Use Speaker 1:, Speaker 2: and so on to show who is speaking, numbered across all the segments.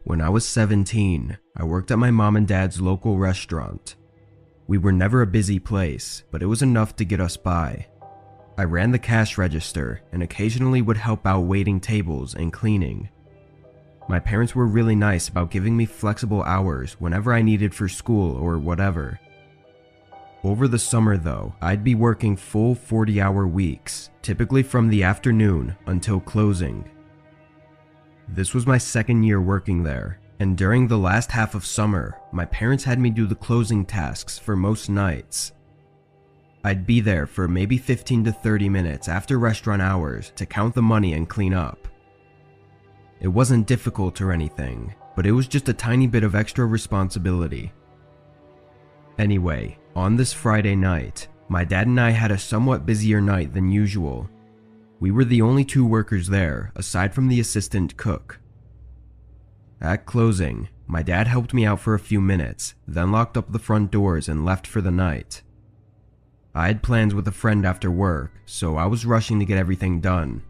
Speaker 1: When I was 17, I worked at my mom and dad's local restaurant. We were never a busy place, but it was enough to get us by. I ran the cash register and occasionally would help out waiting tables and cleaning. My parents were really nice about giving me flexible hours whenever I needed for school or whatever. Over the summer though, I'd be working full 40-hour weeks, typically from the afternoon until closing. This was my second year working there, and during the last half of summer, my parents had me do the closing tasks for most nights. I'd be there for maybe 15 to 30 minutes after restaurant hours to count the money and clean up. It wasn't difficult or anything, but it was just a tiny bit of extra responsibility. Anyway, on this Friday night, my dad and I had a somewhat busier night than usual. We were the only two workers there, aside from the assistant cook. At closing, my dad helped me out for a few minutes, then locked up the front doors and left for the night. I had plans with a friend after work, so I was rushing to get everything done.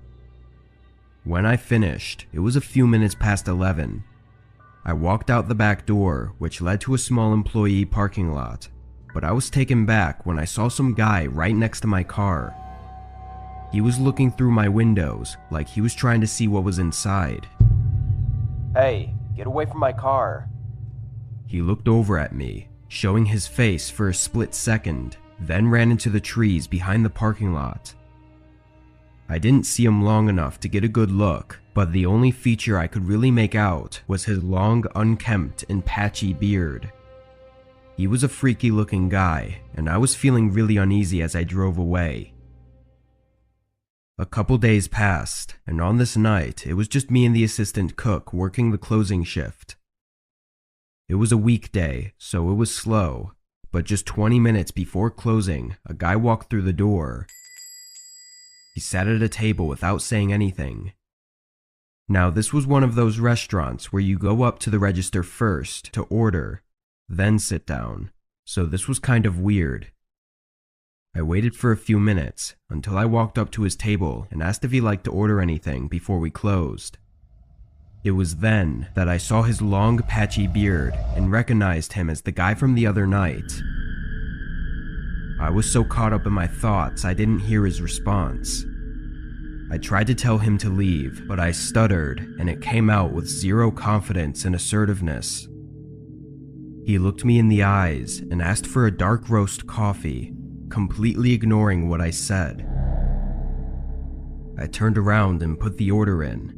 Speaker 1: When I finished, it was a few minutes past 11. I walked out the back door, which led to a small employee parking lot, but I was taken back when I saw some guy right next to my car. He was looking through my windows, like he was trying to see what was inside. "Hey, get away from my car." He looked over at me, showing his face for a split second, then ran into the trees behind the parking lot. I didn't see him long enough to get a good look, but the only feature I could really make out was his long, unkempt and patchy beard. He was a freaky looking guy, and I was feeling really uneasy as I drove away. A couple days passed, and on this night, it was just me and the assistant cook working the closing shift. It was a weekday, so it was slow, but just 20 minutes before closing, a guy walked through the door. He sat at a table without saying anything. Now, this was one of those restaurants where you go up to the register first to order, then sit down, so this was kind of weird. I waited for a few minutes until I walked up to his table and asked if he liked to order anything before we closed. It was then that I saw his long, patchy beard and recognized him as the guy from the other night. I was so caught up in my thoughts I didn't hear his response. I tried to tell him to leave, but I stuttered and it came out with zero confidence and assertiveness. He looked me in the eyes and asked for a dark roast coffee, completely ignoring what I said. I turned around and put the order in.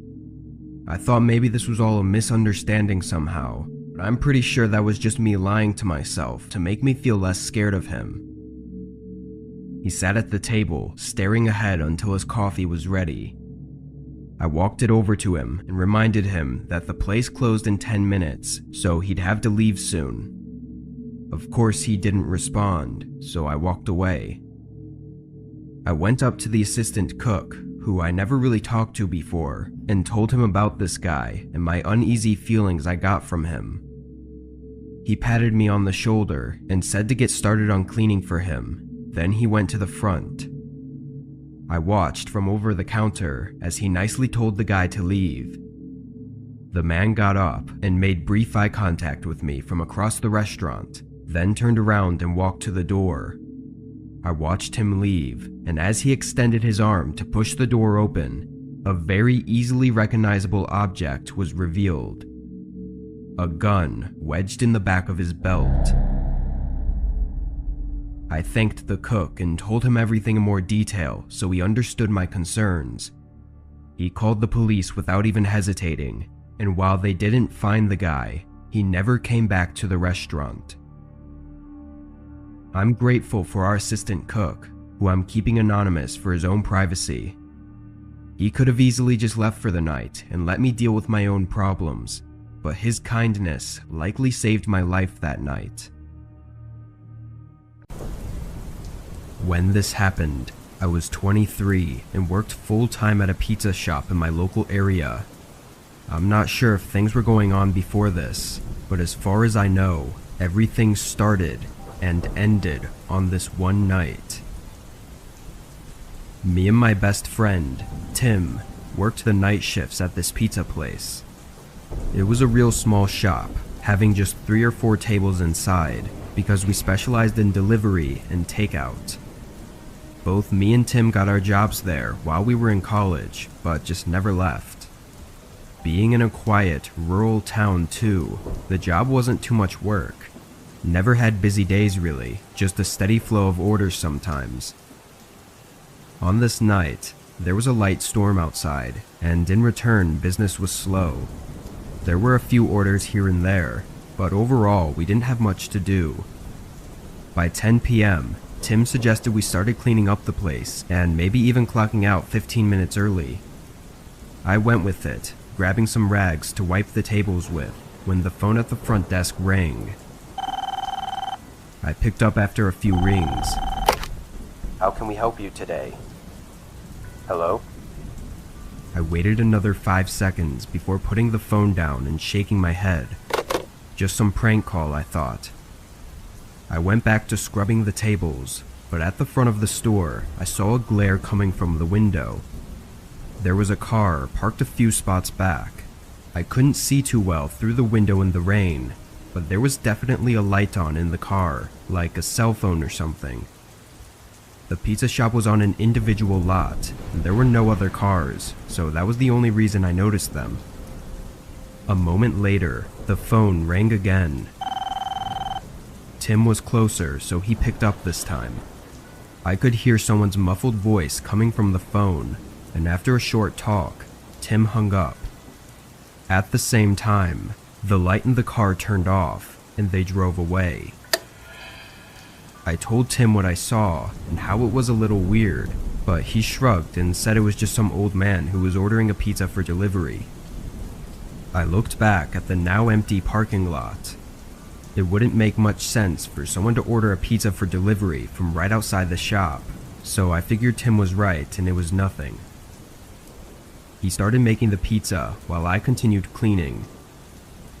Speaker 1: I thought maybe this was all a misunderstanding somehow, but I'm pretty sure that was just me lying to myself to make me feel less scared of him. He sat at the table, staring ahead until his coffee was ready. I walked it over to him and reminded him that the place closed in 10 minutes, so he'd have to leave soon. Of course, he didn't respond, so I walked away. I went up to the assistant cook, who I never really talked to before, and told him about this guy and my uneasy feelings I got from him. He patted me on the shoulder and said to get started on cleaning for him, then he went to the front. I watched from over the counter as he nicely told the guy to leave. The man got up and made brief eye contact with me from across the restaurant, then turned around and walked to the door. I watched him leave, and as he extended his arm to push the door open, a very easily recognizable object was revealed. A gun wedged in the back of his belt. I thanked the cook and told him everything in more detail so he understood my concerns. He called the police without even hesitating, and while they didn't find the guy, he never came back to the restaurant. I'm grateful for our assistant cook, who I'm keeping anonymous for his own privacy. He could have easily just left for the night and let me deal with my own problems, but his kindness likely saved my life that night. When this happened, I was 23 and worked full-time at a pizza shop in my local area. I'm not sure if things were going on before this, but as far as I know, everything started and ended on this one night. Me and my best friend, Tim, worked the night shifts at this pizza place. It was a real small shop, having just 3 or 4 tables inside, because we specialized in delivery and takeout. Both me and Tim got our jobs there while we were in college, but just never left. Being in a quiet, rural town too, the job wasn't too much work. Never had busy days really, just a steady flow of orders sometimes. On this night, there was a light storm outside, and in return, business was slow. There were a few orders here and there, but overall, we didn't have much to do. By 10 p.m., Tim suggested we started cleaning up the place and maybe even clocking out 15 minutes early. I went with it, grabbing some rags to wipe the tables with, when the phone at the front desk rang. I picked up after a few rings.
Speaker 2: How can we help you today? Hello?
Speaker 1: I waited another 5 seconds before putting the phone down and shaking my head. Just some prank call, I thought. I went back to scrubbing the tables, but at the front of the store, I saw a glare coming from the window. There was a car parked a few spots back. I couldn't see too well through the window in the rain, but there was definitely a light on in the car, like a cell phone or something. The pizza shop was on an individual lot, and there were no other cars, so that was the only reason I noticed them. A moment later, the phone rang again. Tim was closer, so he picked up this time. I could hear someone's muffled voice coming from the phone, and after a short talk, Tim hung up. At the same time, the light in the car turned off, and they drove away. I told Tim what I saw and how it was a little weird, but he shrugged and said it was just some old man who was ordering a pizza for delivery. I looked back at the now empty parking lot. It wouldn't make much sense for someone to order a pizza for delivery from right outside the shop, so I figured Tim was right and it was nothing. He started making the pizza while I continued cleaning.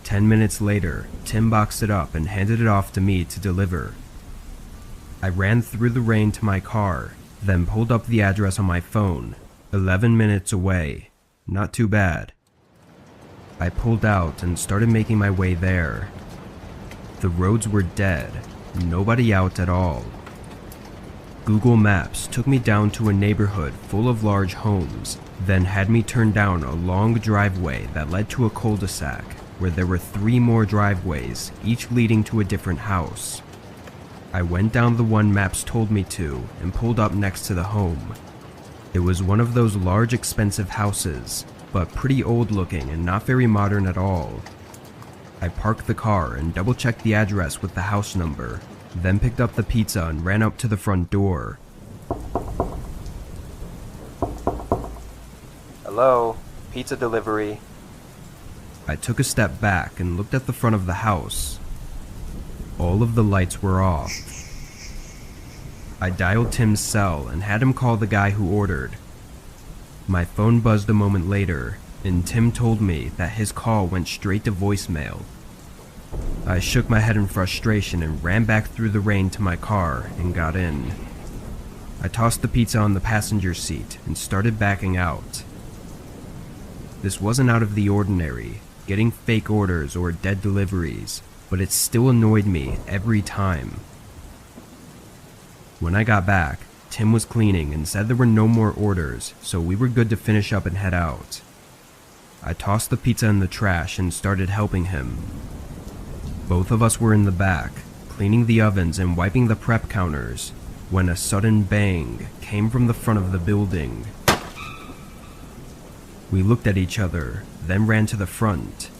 Speaker 1: 10 minutes later, Tim boxed it up and handed it off to me to deliver. I ran through the rain to my car, then pulled up the address on my phone, 11 minutes away. Not too bad. I pulled out and started making my way there. The roads were dead, nobody out at all. Google Maps took me down to a neighborhood full of large homes, then had me turn down a long driveway that led to a cul-de-sac, where there were 3 more driveways, each leading to a different house. I went down the one Maps told me to and pulled up next to the home. It was one of those large expensive houses, but pretty old looking and not very modern at all. I parked the car and double-checked the address with the house number, then picked up the pizza and ran up to the front door.
Speaker 2: Hello? Pizza delivery.
Speaker 1: I took a step back and looked at the front of the house. All of the lights were off. I dialed Tim's cell and had him call the guy who ordered. My phone buzzed a moment later, and Tim told me that his call went straight to voicemail. I shook my head in frustration and ran back through the rain to my car and got in. I tossed the pizza on the passenger seat and started backing out. This wasn't out of the ordinary, getting fake orders or dead deliveries, but it still annoyed me every time. When I got back, Tim was cleaning and said there were no more orders, so we were good to finish up and head out. I tossed the pizza in the trash and started helping him. Both of us were in the back, cleaning the ovens and wiping the prep counters, when a sudden bang came from the front of the building. We looked at each other, then ran to the front.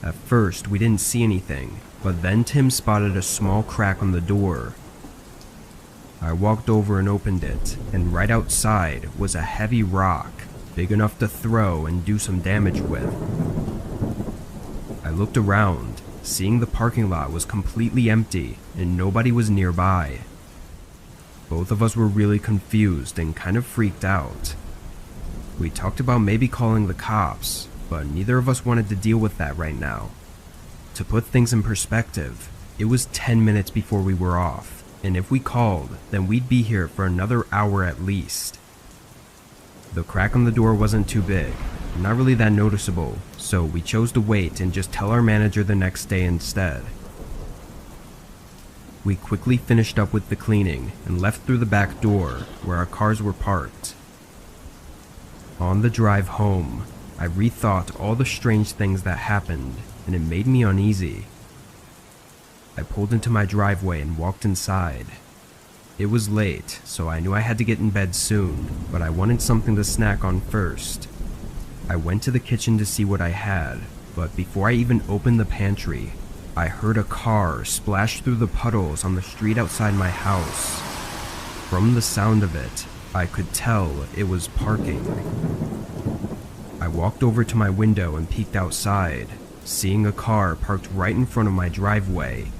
Speaker 1: At first, we didn't see anything, but then Tim spotted a small crack on the door. I walked over and opened it, and right outside was a heavy rock, big enough to throw and do some damage with. I looked around, seeing the parking lot was completely empty and nobody was nearby. Both of us were really confused and kind of freaked out. We talked about maybe calling the cops, but neither of us wanted to deal with that right now. To put things in perspective, it was 10 minutes before we were off, and if we called, then we'd be here for another hour at least. The crack on the door wasn't too big, not really that noticeable, so we chose to wait and just tell our manager the next day instead. We quickly finished up with the cleaning and left through the back door where our cars were parked. On the drive home, I rethought all the strange things that happened, and it made me uneasy. I pulled into my driveway and walked inside. It was late, so I knew I had to get in bed soon, but I wanted something to snack on first. I went to the kitchen to see what I had, but before I even opened the pantry, I heard a car splash through the puddles on the street outside my house. From the sound of it, I could tell it was parking. I walked over to my window and peeked outside, seeing a car parked right in front of my driveway.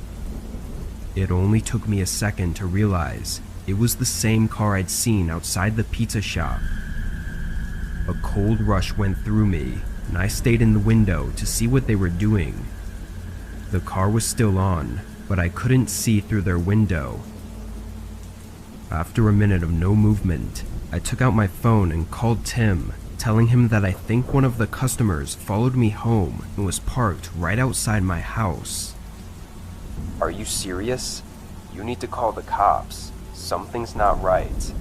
Speaker 1: It only took me a second to realize it was the same car I'd seen outside the pizza shop. A cold rush went through me, and I stayed in the window to see what they were doing. The car was still on, but I couldn't see through their window. After a minute of no movement, I took out my phone and called Tim, telling him that I think one of the customers followed me home and was parked right outside my house.
Speaker 2: Are you serious? You need to call the cops. Something's not right,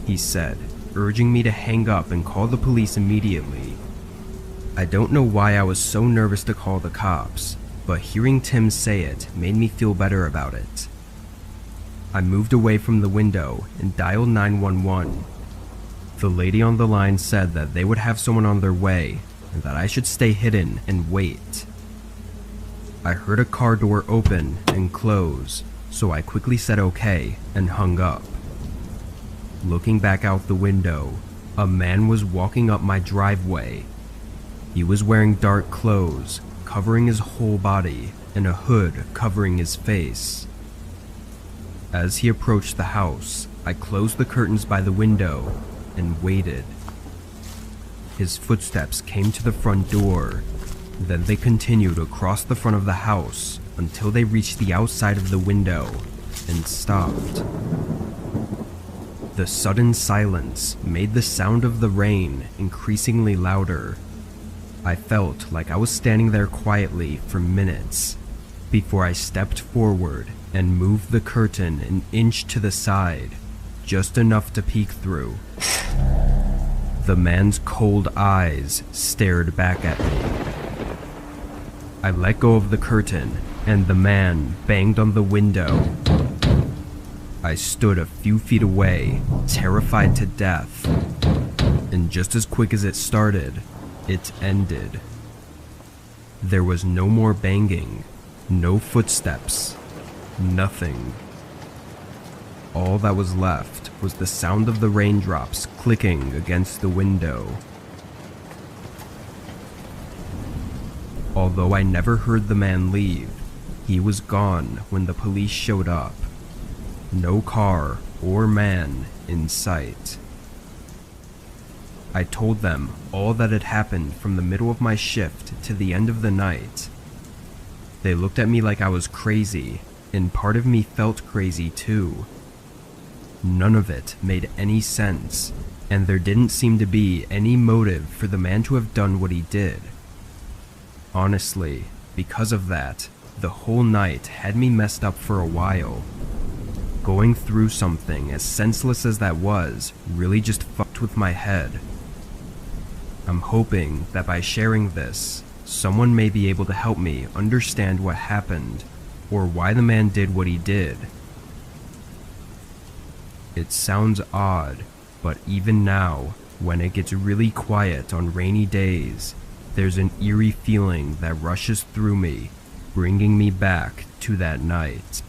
Speaker 1: he said, urging me to hang up and call the police immediately. I don't know why I was so nervous to call the cops, but hearing Tim say it made me feel better about it. I moved away from the window and dialed 911. The lady on the line said that they would have someone on their way and that I should stay hidden and wait. I heard a car door open and close, so I quickly said okay and hung up. Looking back out the window, a man was walking up my driveway. He was wearing dark clothes, covering his whole body, and a hood covering his face. As he approached the house, I closed the curtains by the window and waited. His footsteps came to the front door. Then they continued across the front of the house until they reached the outside of the window and stopped. The sudden silence made the sound of the rain increasingly louder. I felt like I was standing there quietly for minutes before I stepped forward and moved the curtain an inch to the side, just enough to peek through. The man's cold eyes stared back at me. I let go of the curtain, and the man banged on the window. I stood a few feet away, terrified to death, and just as quick as it started, it ended. There was no more banging, no footsteps, nothing. All that was left was the sound of the raindrops clicking against the window. Although I never heard the man leave, he was gone when the police showed up. No car or man in sight. I told them all that had happened from the middle of my shift to the end of the night. They looked at me like I was crazy, and part of me felt crazy too. None of it made any sense, and there didn't seem to be any motive for the man to have done what he did. Honestly, because of that, the whole night had me messed up for a while. Going through something as senseless as that was really just fucked with my head. I'm hoping that by sharing this, someone may be able to help me understand what happened, or why the man did what he did. It sounds odd, but even now, when it gets really quiet on rainy days, there's an eerie feeling that rushes through me, bringing me back to that night.